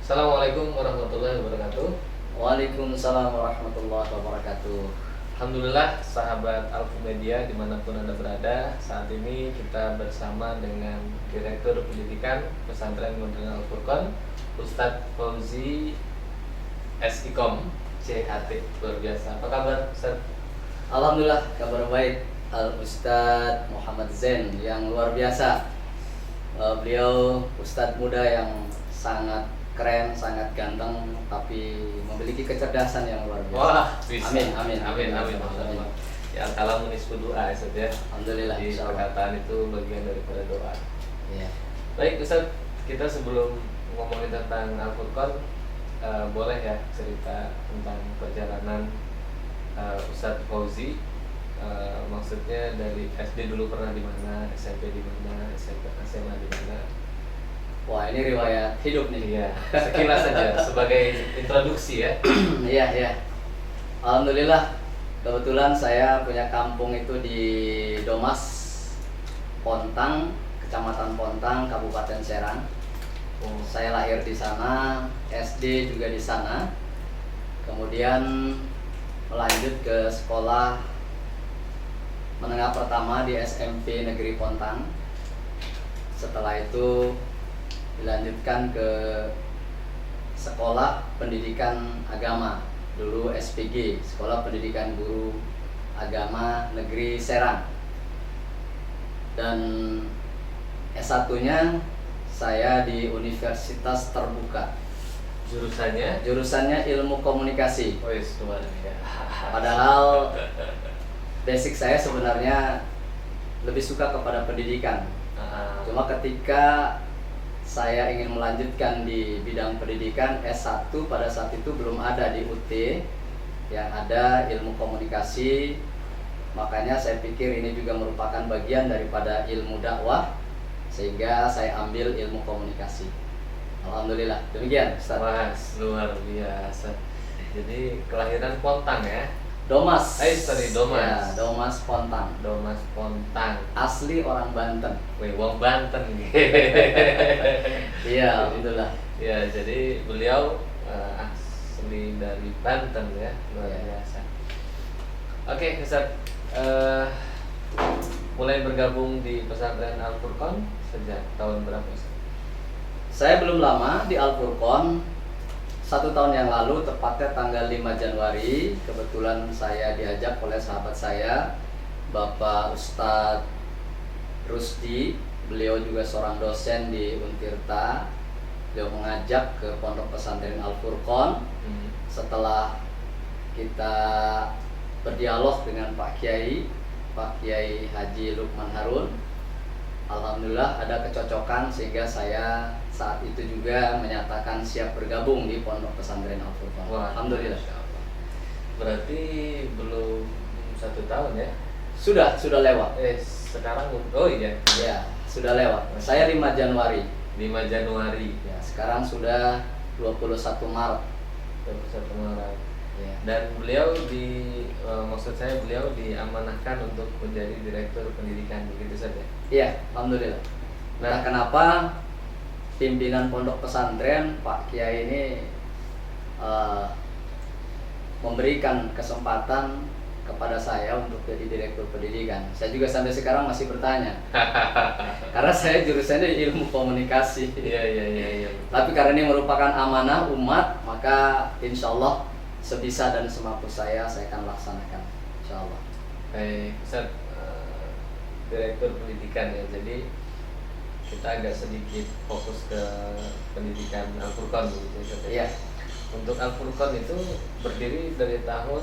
Assalamualaikum warahmatullahi wabarakatuh. Waalaikumsalam warahmatullahi wabarakatuh. Alhamdulillah sahabat Alfu Media dimanapun Anda berada. Saat ini kita bersama dengan Direktur Pendidikan Pesantren Modern Al Furqon, Ustadz Fauzi SIKOM CHT. Luar biasa. Apa kabar Ustadz? Alhamdulillah kabar baik. Al Ustadz Muhammad Zain yang luar biasa. Beliau Ustadz muda yang sangat keren, sangat ganteng, tapi memiliki kecerdasan yang luar biasa. Wah, bisa. Amin. Ya, kalamun nisfu doa ya. Alhamdulillah. Di perkataan itu bagian daripada doa. Ya. Baik Ustadz, kita sebelum ngomongin tentang Al Furqon, boleh ya cerita tentang perjalanan Ustadz Fauzi. Maksudnya dari SD dulu pernah di mana, SMP di mana, SMA di mana? Wah, ini riwayat hidup nih. Iya, sekilas saja sebagai introduksi ya. Iya. Alhamdulillah, kebetulan saya punya kampung itu di Domas, Pontang, Kecamatan Pontang, Kabupaten Serang. Saya lahir di sana, SD juga di sana. Kemudian melanjut ke sekolah menengah pertama di SMP Negeri Pontang. Setelah itu dilanjutkan ke sekolah pendidikan agama, dulu SPG, Sekolah Pendidikan Guru Agama Negeri Serang. Dan S1-nya saya di Universitas Terbuka. Jurusannya Ilmu Komunikasi. Oh yes, ya. Padahal basic saya sebenarnya lebih suka kepada pendidikan. Cuma ketika saya ingin melanjutkan di bidang pendidikan S1, pada saat itu belum ada di UT yang ada ilmu komunikasi. Makanya saya pikir ini juga merupakan bagian daripada ilmu dakwah, sehingga saya ambil ilmu komunikasi. Alhamdulillah, demikian Ustaz. Mas, luar biasa. Jadi kelahiran Pontang ya? Domas. Domas. Ya, Domas Pontang. Domas Pontang. Asli orang Banten. Wih, wong Banten. Iya, alhamdulillah. Ya, jadi beliau asli dari Banten ya, luar biasa. Oke, Ustaz, mulai bergabung di pesantren Al Furqon sejak tahun berapa, Ustaz? Saya belum lama di Al Furqon. 1 tahun yang lalu, tepatnya tanggal 5 Januari, kebetulan saya diajak oleh sahabat saya, Bapak Ustadz Rusdi. Beliau juga seorang dosen di Untirta. Beliau mengajak ke Pondok Pesantren Al Furqon. Setelah kita berdialog dengan Pak Kiai Haji Lukman Harun, alhamdulillah ada kecocokan sehingga saya saat itu juga menyatakan siap bergabung di Pondok Pesantren Al Furqon. Alhamdulillah. Berarti belum 1 tahun ya? Sudah lewat. Sekarang oh iya. Ya, sudah lewat. Saya 5 Januari. 5 Januari. Ya, sekarang sudah 21 Maret. 21 Maret. Ya. Dan beliau maksud saya beliau diamanahkan untuk menjadi direktur pendidikan, begitu saja. Iya, alhamdulillah. Nah, kenapa pimpinan pondok pesantren Pak Kiai ini memberikan kesempatan kepada saya untuk jadi direktur pendidikan? Saya juga sampai sekarang masih bertanya. Karena saya jurusannya ilmu komunikasi. Iya. Tapi karena ini merupakan amanah umat, maka insya Allah sebisa dan semampu saya akan laksanakan, insya Allah. Baik, Ustaz, direktur pendidikan ya. Jadi kita agak sedikit fokus ke pendidikan Al Furqon begitu ya. Iya. Untuk Al Furqon itu berdiri dari tahun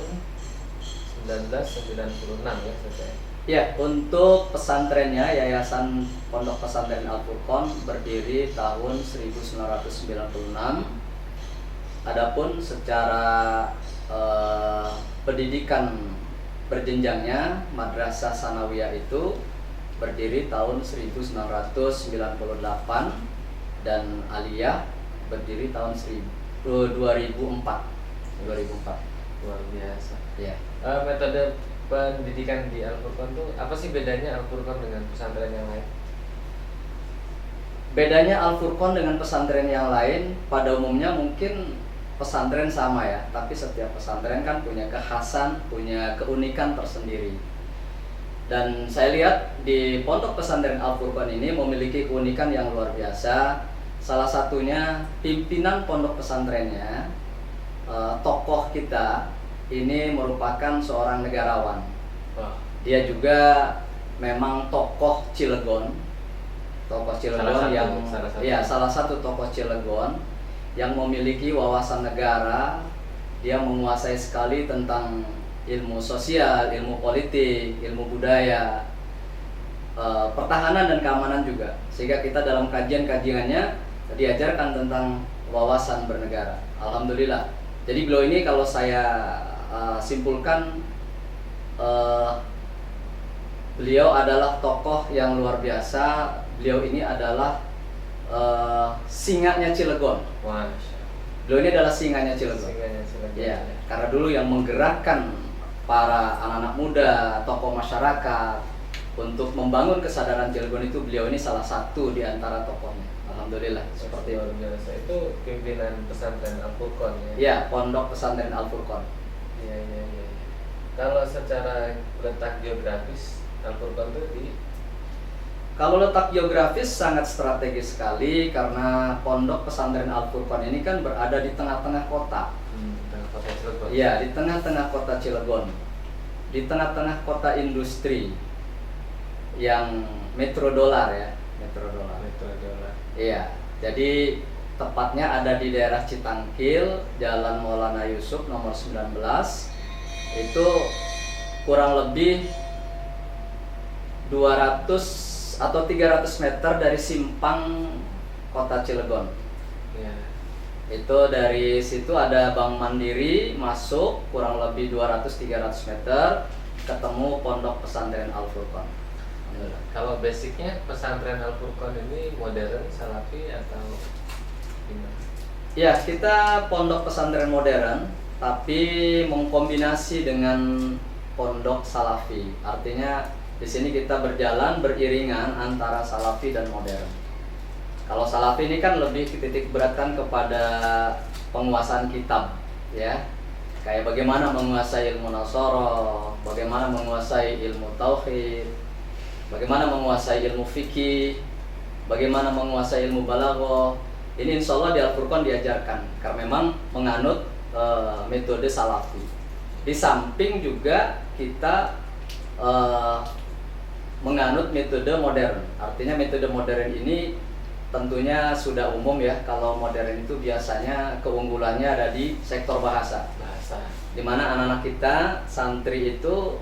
1996 ya, Ustaz. Ya, untuk pesantrennya Yayasan Pondok Pesantren Al Furqon berdiri tahun 1996. Adapun secara pendidikan berjenjangnya, Madrasah Sanawiyah itu berdiri tahun 1998 dan Aliyah berdiri tahun 2004. Luar biasa. Ya. Metode pendidikan di Al Furqon itu apa sih bedanya Al Furqon dengan pesantren yang lain? Bedanya Al Furqon dengan pesantren yang lain, pada umumnya mungkin pesantren sama ya, tapi setiap pesantren kan punya kekhasan, punya keunikan tersendiri. Dan saya lihat di pondok pesantren Al Furqon ini memiliki keunikan yang luar biasa. Salah satunya pimpinan pondok pesantrennya, tokoh kita ini merupakan seorang negarawan. Wah, Dia juga memang tokoh Cilegon, salah satu tokoh Cilegon yang memiliki wawasan negara. Dia menguasai sekali tentang ilmu sosial, ilmu politik, ilmu budaya, pertahanan dan keamanan juga. Sehingga kita dalam kajian-kajiannya diajarkan tentang wawasan bernegara. Alhamdulillah. Jadi beliau ini kalau saya simpulkan, beliau adalah tokoh yang luar biasa. Beliau ini adalah singanya Cilegon. wah, Beliau ini adalah singanya Cilegon. Ya, karena dulu yang menggerakkan para anak-anak muda, tokoh masyarakat untuk membangun kesadaran Cilegon itu beliau ini salah satu di antara tokohnya. Alhamdulillah, seperti luar itu. biasa. Itu pimpinan pesantren Al Furqon ya. Ya, pondok pesantren Al Furqon. Iya, iya, iya. Kalau secara letak geografis Al Furqon itu di Kalau letak geografis sangat strategis sekali karena pondok pesantren Al Furqon ini kan berada di tengah-tengah kota. tengah kota Cilegon. Iya, di tengah-tengah kota Cilegon. Di tengah-tengah kota industri yang metrodolar ya, metrodolar. Metrodolar. Iya, jadi tepatnya ada di daerah Citangkil, Jalan Maulana Yusuf nomor 19. Itu kurang lebih 200 atau 300 meter dari simpang kota Cilegon. Iya. Itu dari situ ada Bank Mandiri, masuk kurang lebih 200-300 meter ketemu pondok pesantren Al Furqon. Alhamdulillah. Kalau basicnya pesantren Al Furqon ini modern, salafi atau gimana? Ya, kita pondok pesantren modern tapi mengkombinasi dengan pondok salafi. Artinya di sini kita berjalan beriringan antara salafi dan modern. Kalau salafi ini kan lebih titik beratkan kepada penguasaan kitab, ya. Kayak bagaimana menguasai ilmu nasoro, bagaimana menguasai ilmu tauhid, bagaimana menguasai ilmu fikih, bagaimana menguasai ilmu balaghah. Ini insya Allah di Al Furqon diajarkan karena memang menganut metode salafi. Di samping juga kita menganut metode modern. Artinya metode modern ini tentunya sudah umum ya. Kalau modern itu biasanya keunggulannya ada di sektor bahasa. Di mana anak-anak kita santri itu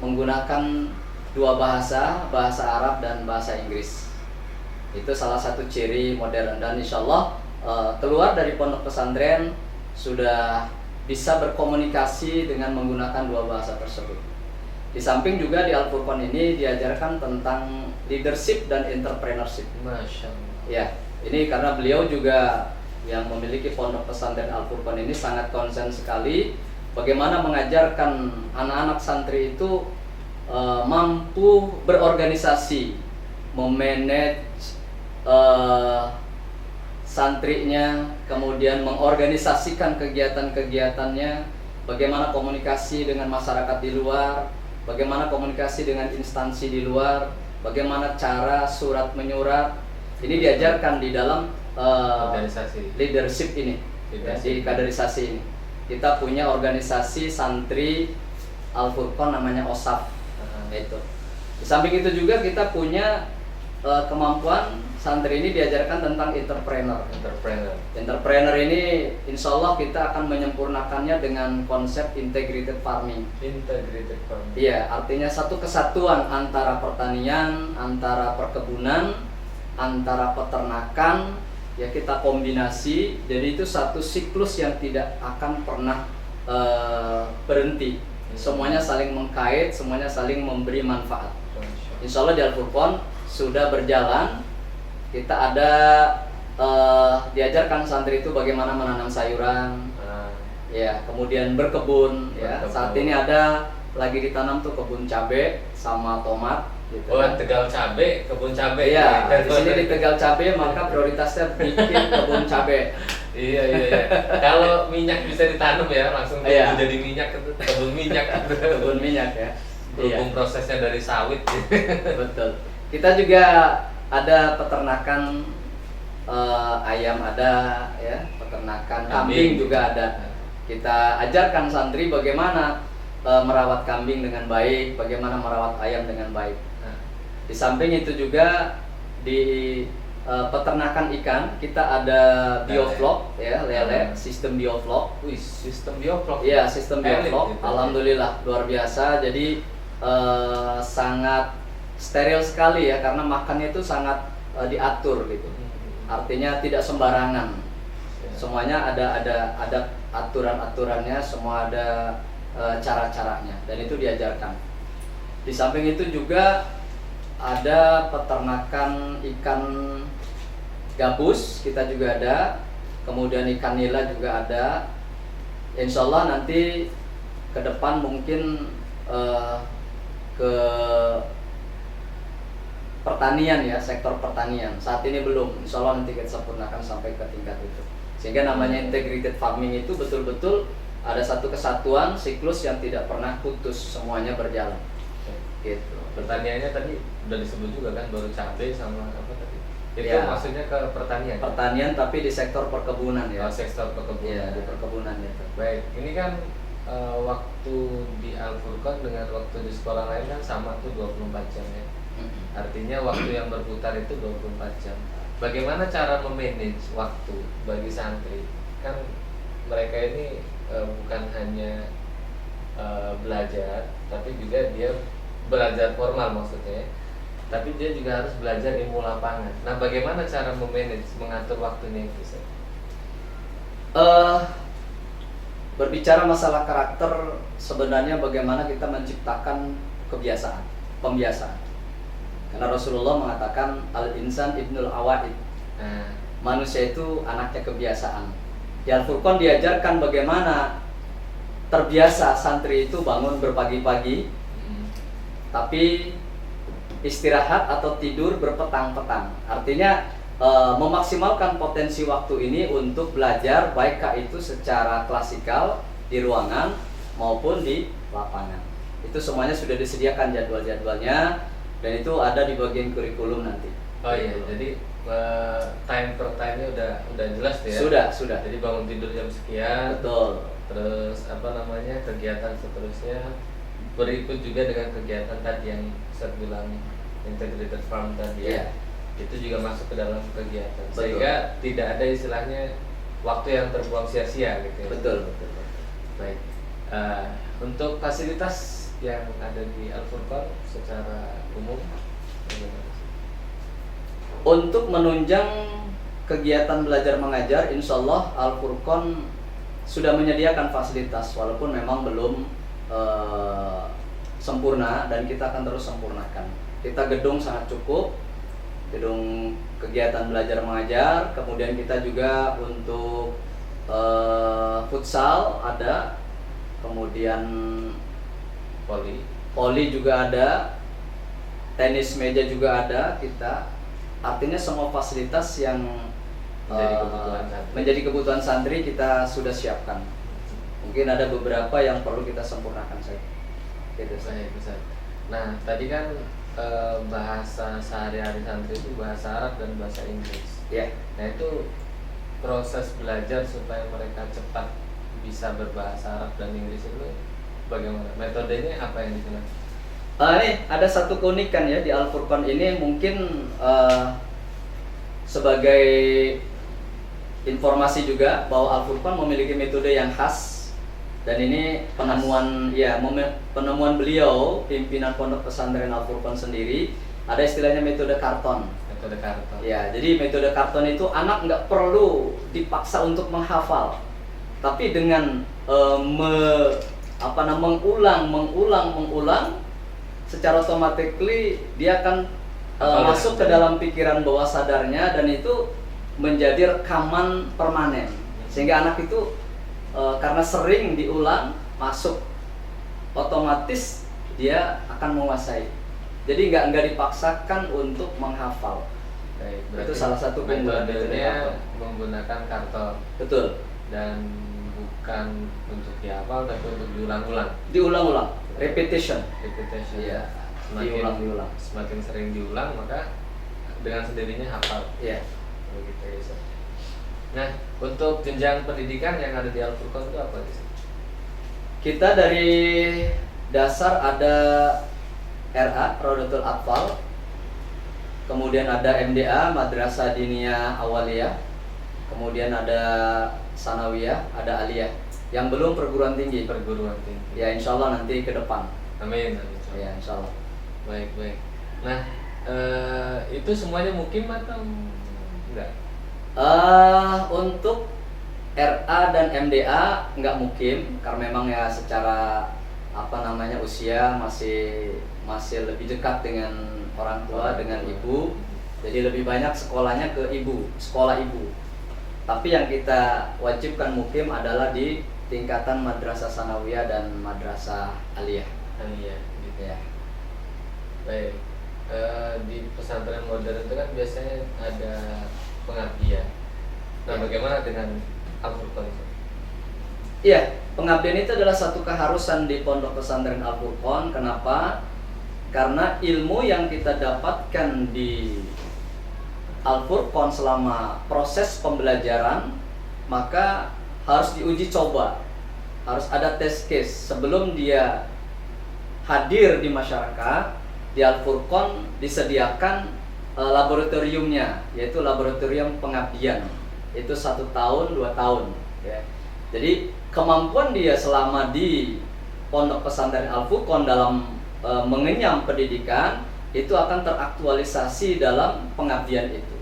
menggunakan dua bahasa, bahasa Arab dan bahasa Inggris. Itu salah satu ciri modern dan insya Allah keluar dari pondok pesantren sudah bisa berkomunikasi dengan menggunakan dua bahasa tersebut. Di samping juga di Al Furqon ini diajarkan tentang leadership dan entrepreneurship. Masya Allah. Ya, ini karena beliau juga yang memiliki pondok pesantren Al Furqon ini sangat konsen sekali bagaimana mengajarkan anak-anak santri itu mampu berorganisasi, memanage santrinya, kemudian mengorganisasikan kegiatan-kegiatannya, bagaimana komunikasi dengan masyarakat di luar, bagaimana komunikasi dengan instansi di luar, bagaimana cara surat menyurat. Ini diajarkan di dalam Organisasi. leadership ini, ya, di kaderisasi ini. Kita punya organisasi santri Al Furqon namanya OSAF. Itu. Di samping itu juga kita punya kemampuan santri ini diajarkan tentang entrepreneur. Entrepreneur ini insya Allah kita akan menyempurnakannya dengan konsep integrated farming. Integrated farming. Iya, artinya satu kesatuan antara pertanian, antara perkebunan, antara peternakan, ya kita kombinasi. Jadi itu satu siklus yang tidak akan pernah berhenti. Semuanya saling mengkait, semuanya saling memberi manfaat. Insya Allah di Al Furqon sudah berjalan. Kita ada diajarkan santri itu bagaimana menanam sayuran, ya, kemudian berkebun. Ya, saat ini ada lagi ditanam tuh kebun cabai sama tomat. gitu. Oh, Tegal cabe, kebun cabe. Iya, di sini di Tegal cabe maka prioritasnya bikin kebun cabe. Iya. Kalau minyak bisa ditanam ya, langsung Iya. jadi minyak itu, kebun minyak. Kebun minyak ya. Berhubung prosesnya dari sawit. Betul. Kita juga ada peternakan ayam ada ya, peternakan kambing juga ada. Kita ajarkan santri bagaimana merawat kambing dengan baik, bagaimana merawat ayam dengan baik. Di samping itu juga di peternakan ikan kita ada bioflok ya, lele, sistem bioflok. Wih, sistem bioflok. Iya, sistem Elit bioflok. gitu. Alhamdulillah luar biasa. Jadi sangat steril sekali ya, karena makannya itu sangat diatur gitu. Artinya tidak sembarangan. Semuanya ada aturan-aturannya, semua ada cara-caranya, dan itu diajarkan. Di samping itu juga ada peternakan ikan gabus, kita juga ada. Kemudian ikan nila juga ada. Insya Allah nanti ke depan mungkin ke pertanian ya, sektor pertanian. Saat ini belum, insya Allah nanti kita sempurnakan sampai ke tingkat itu. Sehingga namanya integrated farming itu betul-betul ada satu kesatuan siklus yang tidak pernah putus, semuanya berjalan. Gitu. Pertaniannya tadi udah disebut juga kan, baru cabai sama apa tadi? Itu Ya. maksudnya ke pertanian. Pertanian tapi di sektor perkebunan ya. Oh, sektor perkebunan. Iya, di perkebunan itu. Baik, ini kan waktu di Al-Furqan dengan waktu di sekolah lain kan sama tuh 24 jam ya. Artinya waktu yang berputar itu 24 jam. Bagaimana cara memanage waktu bagi santri? Kan mereka ini bukan hanya belajar, tapi juga dia belajar formal maksudnya. Tapi dia juga harus belajar ilmu lapangan. Nah, bagaimana cara memanage, mengatur waktunya itu? Berbicara masalah karakter, sebenarnya bagaimana kita menciptakan pembiasaan. Karena Rasulullah mengatakan al-insan ibnul awaid. Manusia itu anaknya kebiasaan. Di Al-Furqan diajarkan bagaimana terbiasa santri itu bangun berpagi-pagi, tapi istirahat atau tidur berpetang-petang. Artinya memaksimalkan potensi waktu ini untuk belajar, baik itu secara klasikal di ruangan maupun di lapangan. Itu semuanya sudah disediakan jadwal-jadwalnya, dan itu ada di bagian kurikulum nanti. Oh iya, jadi time per time-nya udah jelas tuh ya. Sudah. Jadi bangun tidur jam sekian. Betul. Terus kegiatan seterusnya berikut juga dengan kegiatan tadi yang saya bilang integrated farm tadi ya. Itu juga masuk ke dalam kegiatan. Betul. Sehingga tidak ada istilahnya waktu yang terbuang sia-sia gitu ya. Betul. Baik. Untuk fasilitas yang ada di Al-Furqan secara umum bagaimana? Untuk menunjang kegiatan belajar mengajar, insya Allah Al-Furqan sudah menyediakan fasilitas, walaupun memang belum sempurna, dan kita akan terus sempurnakan. Kita gedung sangat cukup, gedung kegiatan belajar mengajar. Kemudian kita juga untuk futsal ada, kemudian voli juga ada, tenis meja juga ada. Kita artinya semua fasilitas yang menjadi kebutuhan santri kita sudah siapkan. Mungkin ada beberapa yang perlu kita sempurnakan saja. Gitu. Bisa. Nah, tadi kan bahasa sehari-hari santri itu bahasa Arab dan bahasa Inggris. Ya. Nah, itu proses belajar supaya mereka cepat bisa berbahasa Arab dan Inggris itu bagaimana? Metodenya apa yang digunakan? Nih ada satu keunikan ya di Al-Furqan ini, mungkin sebagai informasi juga bahwa Al-Furqan memiliki metode yang khas, dan ini penemuan beliau, pimpinan Pondok Pesantren Al-Furqan sendiri. Ada istilahnya metode karton. Metode karton. Ya, jadi metode karton itu anak nggak perlu dipaksa untuk menghafal, tapi dengan mengulang, secara otomatis dia akan masuk ke dalam pikiran bawah sadarnya, dan itu menjadi rekaman permanen, sehingga anak itu karena sering diulang masuk, otomatis dia akan menguasai. Jadi nggak dipaksakan untuk menghafal. Baik, Itu berarti salah satu keunggulan metode metodenya karton. menggunakan karton Betul. dan bukan untuk dihafal tapi untuk diulang-ulang. Diulang-ulang, repetition. Repetition. Iya. Semakin Diulang-ulang. semakin sering diulang maka dengan sendirinya hafal. Iya. Begitu ya, Ustaz. Nah, untuk jenjang pendidikan yang ada di Al-Furqan itu apa sih? Kita dari dasar ada RA, Rodatul Atfal, kemudian ada MDA, Madrasah Diniyah Awaliyah, kemudian ada Sanawiyah, ada Aliyah. Yang belum perguruan tinggi. Perguruan tinggi. Ya insya Allah nanti ke depan. Amin. Amin. Ya insya Allah. Baik, baik. Nah, itu semuanya mukim atau enggak? Untuk RA dan MDA nggak mukim karena memang ya secara usia masih lebih dekat dengan orang tua, dengan ibu. Jadi lebih banyak sekolahnya ke ibu, sekolah ibu. Tapi yang kita wajibkan mukim adalah di tingkatan madrasah sanawiyah dan madrasah aliyah. Iya, gitu. Ya. Baik. Di pesantren modern itu kan biasanya ada pengabdian. Nah, Ya. bagaimana dengan Al-Furqan? Iya, pengabdian itu adalah satu keharusan di pondok pesantren Al-Furqan. Kenapa? Karena ilmu yang kita dapatkan di Al-Furqan selama proses pembelajaran maka harus diuji coba, harus ada test case sebelum dia hadir di masyarakat. Di Al-Furqan disediakan laboratoriumnya, yaitu laboratorium pengabdian. Itu 1 tahun, 2 tahun ya. Jadi kemampuan dia selama di pondok pesantren Al-Furqan dalam mengenyam pendidikan itu akan teraktualisasi dalam pengabdian itu.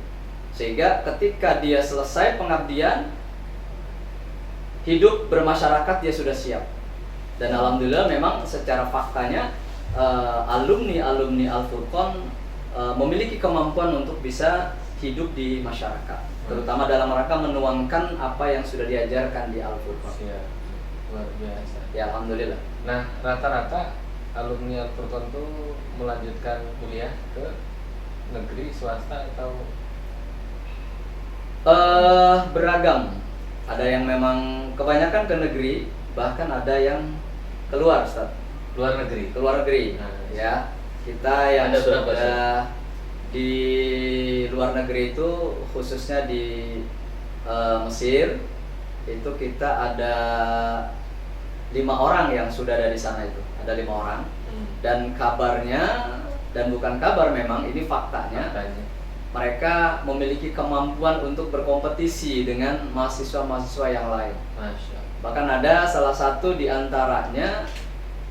Sehingga ketika dia selesai pengabdian, hidup bermasyarakat dia sudah siap. Dan alhamdulillah memang secara faktanya alumni Al-Furqan memiliki kemampuan untuk bisa hidup di masyarakat, terutama dalam rangka menuangkan apa yang sudah diajarkan di Al-Furqan. Ya, luar biasa. Ya alhamdulillah. Nah, rata-rata alumni Al-Furqan itu melanjutkan kuliah ke negeri, swasta atau beragam. Ada yang memang kebanyakan ke negeri, bahkan ada yang keluar, Ustaz. luar negeri? Keluar negeri. Nah, Ya, kita yang ada berapa sudah di luar negeri itu khususnya di Mesir itu kita ada 5 orang yang sudah ada di sana. Itu ada 5 orang. Dan kabarnya, dan bukan kabar memang, ini faktanya, mereka memiliki kemampuan untuk berkompetisi dengan mahasiswa-mahasiswa yang lain. Masya Allah. Bahkan ada salah satu di antaranya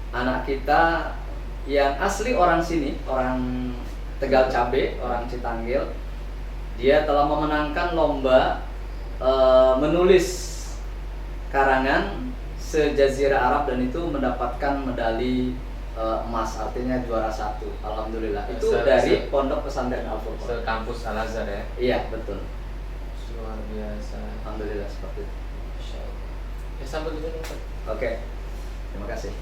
anak kita yang asli orang sini, orang Tegal Cabe, orang Citanggil. Dia telah memenangkan lomba menulis karangan se-Jazirah Arab dan itu mendapatkan medali emas, artinya juara 1. Alhamdulillah. Itu dari Pondok Pesantren Al-Furqan. Se-kampus Al-Azhar ya? Iya, betul. Luar biasa. Alhamdulillah seperti itu. Masya Allah. Ya, sampai di sini, Pak. Oke. Terima kasih.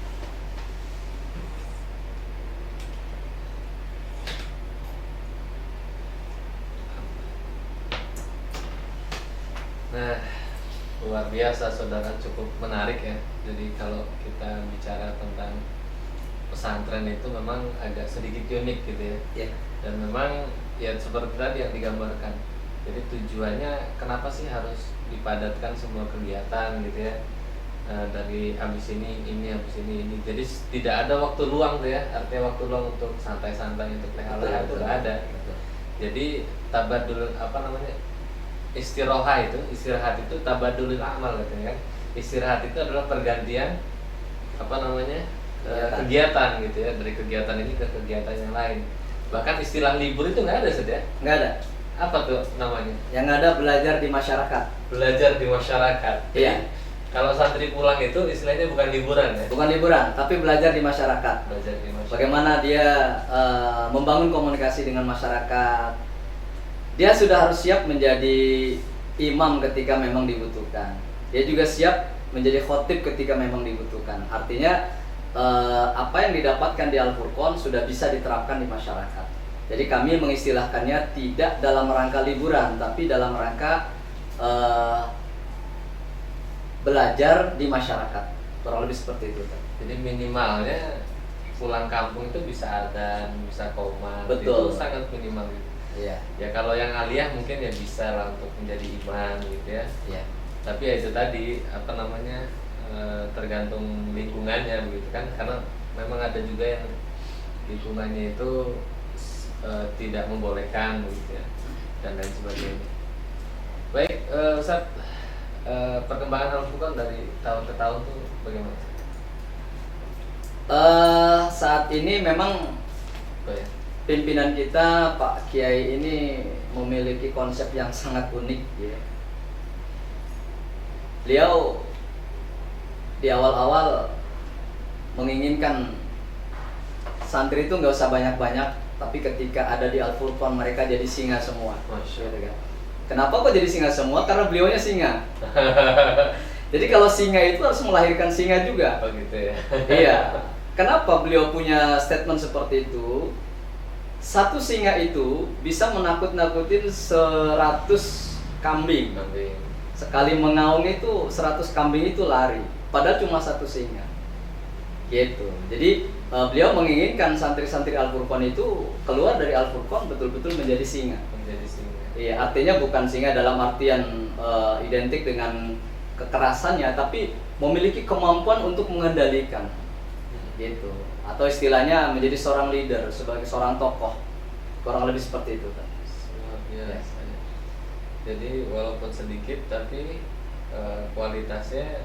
Nah, luar biasa saudara, cukup menarik ya. Jadi kalau kita bicara tentang pesantren itu memang agak sedikit unik gitu ya. Ya. Dan memang ya seperti tadi yang digambarkan. Jadi tujuannya kenapa sih harus dipadatkan semua kegiatan gitu ya. Dari habis ini, habis ini. Jadi tidak ada waktu luang tuh ya. Artinya waktu luang untuk santai-santai, untuk leha-leha itu nggak ada. Betul. Jadi tabadul istirahat itu tabadulil amal gitu kan. Istirahat itu adalah pergantian kegiatan gitu ya, dari kegiatan ini ke kegiatan yang lain. Bahkan istilah libur itu nggak ada sudah. Nggak ada. Apa tuh namanya? Yang ada belajar di masyarakat. Belajar di masyarakat. Iya. Kalau santri pulang itu istilahnya bukan liburan ya. Bukan liburan, tapi belajar di masyarakat. Belajar di masyarakat. Bagaimana dia membangun komunikasi dengan masyarakat. Dia sudah harus siap menjadi imam ketika memang dibutuhkan. Dia juga siap menjadi khotib ketika memang dibutuhkan. Artinya apa yang didapatkan di Al-Furqon sudah bisa diterapkan di masyarakat. Jadi kami mengistilahkannya tidak dalam rangka liburan, tapi dalam rangka belajar di masyarakat, kurang lebih seperti itu. Jadi minimalnya pulang kampung itu bisa adzan, bisa qomat, Betul. itu sangat minimal gitu. Iya. Ya kalau yang aliyah mungkin ya bisa lah untuk menjadi imam gitu ya. Iya. Tapi ya itu tadi apa namanya tergantung lingkungannya begitu kan, karena memang ada juga yang lingkungannya itu tidak membolehkan begitu ya, dan lain sebagainya. Baik, Ustaz, perkembangan Al-Furqon dari tahun ke tahun tuh bagaimana? Saat ini memang Oh, ya. pimpinan kita Pak Kiai ini memiliki konsep yang sangat unik ya. Beliau di awal-awal menginginkan santri itu nggak usah banyak-banyak, tapi ketika ada di Al-Furqon mereka jadi singa semua. Masya Gitu kan. Kenapa kok jadi singa semua? Karena beliaunya singa. Jadi kalau singa itu harus melahirkan singa juga. Oh gitu ya. Iya. Kenapa beliau punya statement seperti itu? Satu singa itu bisa menakut-nakutin 100 kambing. Kambing. Sekali mengaung itu 100 kambing itu lari. Padahal cuma satu singa. Gitu. Jadi beliau menginginkan santri-santri Al-Furqon itu keluar dari Al-Furqon betul-betul menjadi singa. Menjadi singa. Iya, artinya bukan singa dalam artian identik dengan kekerasannya, tapi memiliki kemampuan untuk mengendalikan. Gitu. Atau istilahnya menjadi seorang leader, sebagai seorang tokoh. Kurang lebih seperti itu kan. Luar biasa. Jadi walaupun sedikit tapi kualitasnya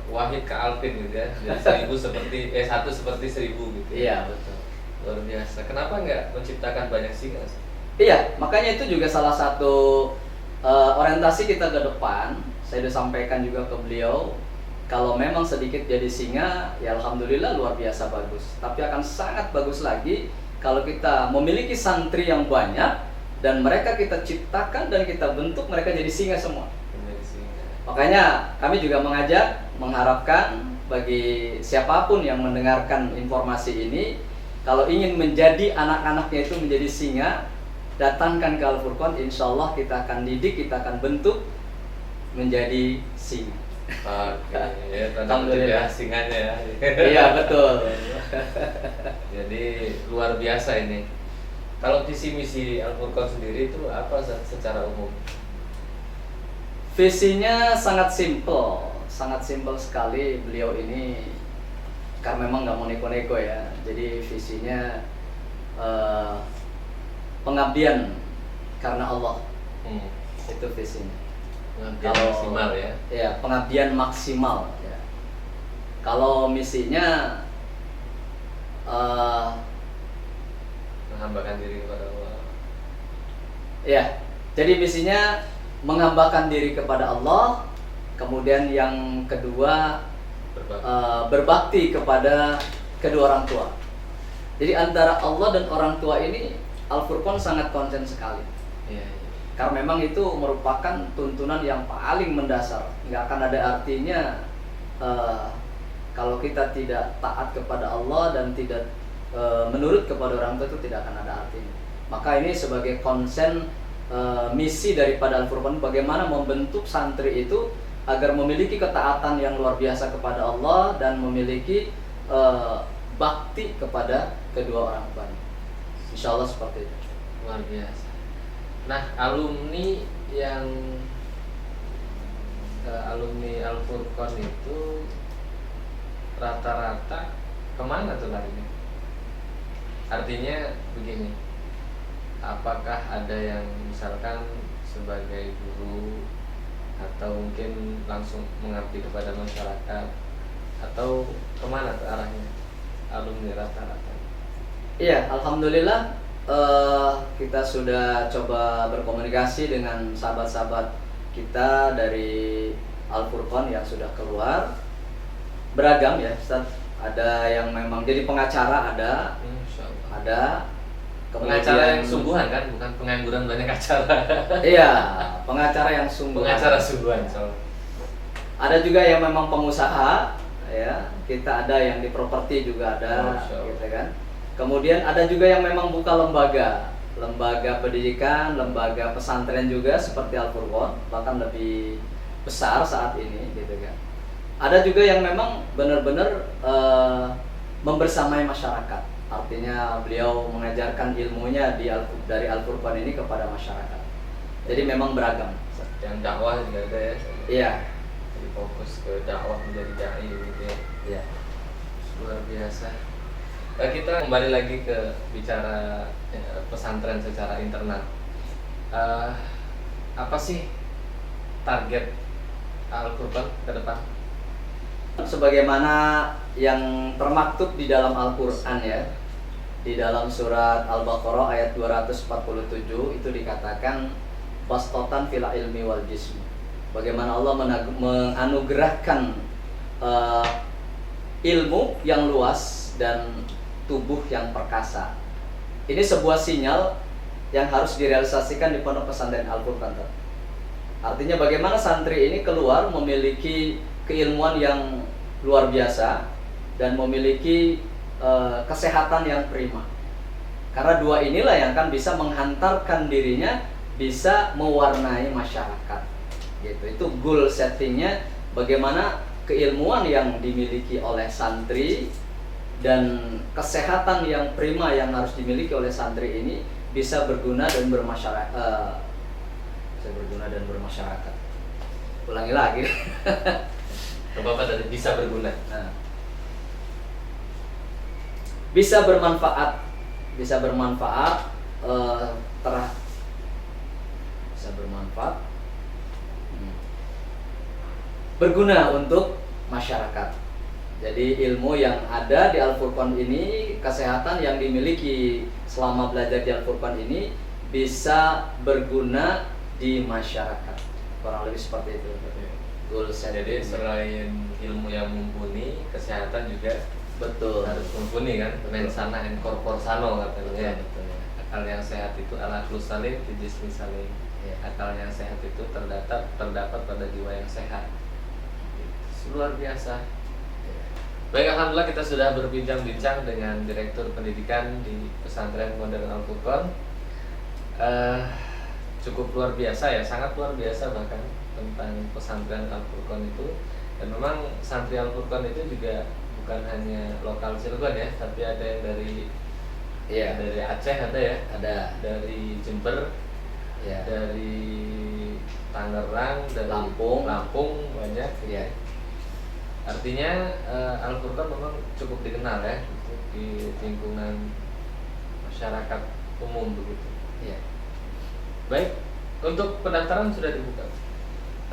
wahid ke alfin gitu ya. Jadi 1000 seperti 1 seperti 1000 gitu. Iya, betul. Luar biasa. Kenapa nggak menciptakan banyak singa? Iya, makanya itu juga salah satu orientasi kita ke depan. Saya sudah sampaikan juga ke beliau, kalau memang sedikit jadi singa, ya alhamdulillah luar biasa bagus. Tapi akan sangat bagus lagi kalau kita memiliki santri yang banyak dan mereka kita ciptakan dan kita bentuk mereka jadi singa semua. Menjadi singa. Makanya kami juga mengharapkan bagi siapapun yang mendengarkan informasi ini, kalau ingin menjadi anak-anaknya itu menjadi singa, datangkan ke Al-Furqon, insya Allah kita akan didik, kita akan bentuk menjadi singa. Oke, ya tanda kutip ya singanya ya. Iya, betul. Jadi luar biasa ini. Kalau visi misi Al-Furqon sendiri itu apa secara umum? Visinya sangat simpel sekali beliau ini, karena memang nggak mau neko-neko ya. Jadi visinya pengabdian karena Allah. Itu visinya. Pengabdian maksimal ya. Ya, pengabdian maksimal ya. Kalau misinya Menghambakan diri kepada Allah. ya, jadi misinya menghambakan diri kepada Allah. Kemudian yang kedua berbakti kepada kedua orang tua. Jadi antara Allah dan orang tua ini Al-Furqon sangat konsen sekali. Iya. Karena memang itu merupakan tuntunan yang paling mendasar. Nggak akan ada artinya kalau kita tidak taat kepada Allah dan tidak menurut kepada orang tua, itu tidak akan ada artinya. Maka ini sebagai konsen misi daripada Al-Furqon, bagaimana membentuk santri itu agar memiliki ketaatan yang luar biasa kepada Allah dan memiliki bakti kepada kedua orang tuanya. Insya Allah seperti itu. Luar biasa. Nah, alumni yang alumni Al-Furqon itu rata-rata kemana tuh larinya? Artinya begini, apakah ada yang misalkan sebagai guru atau mungkin langsung mengabdi kepada masyarakat, atau kemana tuh arahnya alumni rata-rata? Iya, alhamdulillah kita sudah coba berkomunikasi dengan sahabat-sahabat kita dari Al-Furqon yang sudah keluar. Beragam ya, Ustaz. Ada yang memang jadi pengacara, ada pengacara yang sungguhan kan, bukan pengangguran banyak acara. Iya, pengacara yang sungguhan. Pengacara sungguhan. Ada juga yang memang pengusaha, ya. Kita ada yang di properti juga ada, Masya Allah. gitu kan. Kemudian ada juga yang memang buka lembaga pendidikan, lembaga pesantren juga seperti Al-Furqon, bahkan lebih besar saat ini, gitu kan. Ada juga yang memang benar-benar membersamai masyarakat. Artinya beliau mengajarkan ilmunya dari Al-Furqon ini kepada masyarakat. Jadi memang beragam. Yang dakwah juga ada ya. Iya. Jadi fokus ke dakwah menjadi dai gitu ya. Iya. Luar biasa. Kita kembali lagi ke bicara pesantren secara internal. Apa sih target Al-Furqon ke depan? Sebagaimana yang termaktub di dalam Al-Qur'an ya. Di dalam surat Al-Baqarah ayat 247 itu dikatakan bastotan fil ilmi wal jismi. Bagaimana Allah menganugerahkan ilmu yang luas dan tubuh yang perkasa. Ini sebuah sinyal yang harus direalisasikan di Pondok Pesantren Al-Furqon. Artinya bagaimana santri ini keluar memiliki keilmuan yang luar biasa dan memiliki kesehatan yang prima. Karena dua inilah yang akan bisa menghantarkan dirinya bisa mewarnai masyarakat. Gitu. Itu goal settingnya, bagaimana keilmuan yang dimiliki oleh santri dan kesehatan yang prima yang harus dimiliki oleh santri ini bisa berguna dan bermasyarakat. Ulangi lagi. Bapak dari bisa berguna. Nah, bisa bermanfaat, bisa bermanfaat, berguna untuk masyarakat. Jadi ilmu yang ada di Al-Furqon ini, kesehatan yang dimiliki selama belajar di Al-Furqon ini bisa berguna di masyarakat. Kurang lebih seperti itu. Jadi selain ilmu yang mumpuni, kesehatan juga betul harus mumpuni kan. Mensana and corpor sano katanya. Betul. Akal yang sehat itu ala salim, fijismi salim. Ya. Akal yang sehat itu terdapat pada jiwa yang sehat. Luar biasa. Baik, alhamdulillah kita sudah berbincang-bincang dengan Direktur Pendidikan di Pesantren Modern Al-Furqon. Cukup luar biasa ya, sangat luar biasa bahkan tentang pesantren Al-Furqon itu. Dan memang santri Al-Furqon itu juga bukan hanya lokal Cilegon ya, tapi ada yang dari Aceh ada ya, ada dari Jember, ya, dari Tangerang, dari Lampung banyak. Ya. Artinya Al-Furqon memang cukup dikenal ya di lingkungan masyarakat umum begitu. Ya. Baik, untuk pendaftaran sudah dibuka?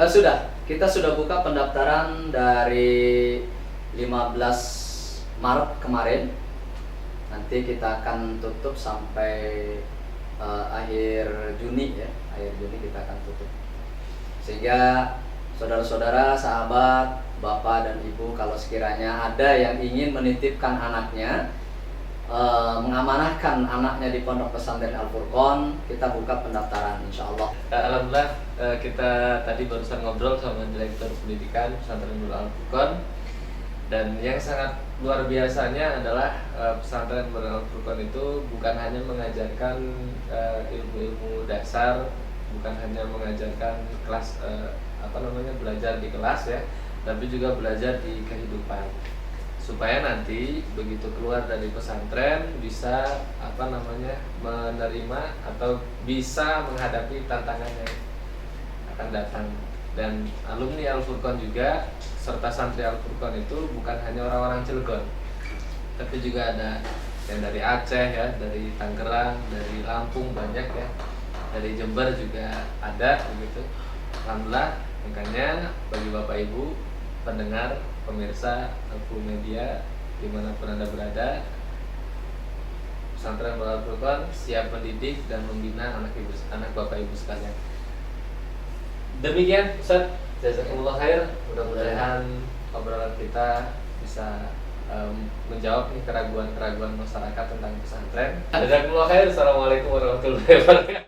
Sudah, kita sudah buka pendaftaran dari 15 Maret kemarin. Nanti kita akan tutup sampai akhir Juni ya. Akhir Juni kita akan tutup. Sehingga saudara-saudara, sahabat, bapak dan ibu, kalau sekiranya ada yang ingin menitipkan anaknya, mengamanahkan anaknya di Pondok Pesantren Al-Furqon, kita buka pendaftaran insya Allah. Alhamdulillah kita tadi barusan ngobrol sama Direktur Pendidikan Pesantren Al-Furqon, dan yang sangat luar biasanya adalah Pesantren Al-Furqon itu bukan hanya mengajarkan ilmu-ilmu dasar, bukan hanya mengajarkan kelas belajar di kelas ya, tapi juga belajar di kehidupan, supaya nanti begitu keluar dari pesantren bisa menerima atau bisa menghadapi tantangan yang akan datang. Dan alumni Al-Furqon juga serta santri Al-Furqon itu bukan hanya orang-orang Cilegon, tapi juga ada yang dari Aceh ya, dari Tangerang, dari Lampung banyak ya, dari Jember juga ada begitu. Alhamdulillah, makanya bagi Bapak Ibu pendengar, pemirsa Alfu Media dimanapun Anda berada, Pesantren Al-Furqon siap mendidik dan membina anak Bapak Ibu sekalian. Demikian Ustaz, jazakumullah khair. Mudah-mudahan obrolan kita bisa menjawab nih keraguan-keraguan masyarakat tentang pesantren. Jazakumullah khair. Assalamualaikum warahmatullahi wabarakatuh.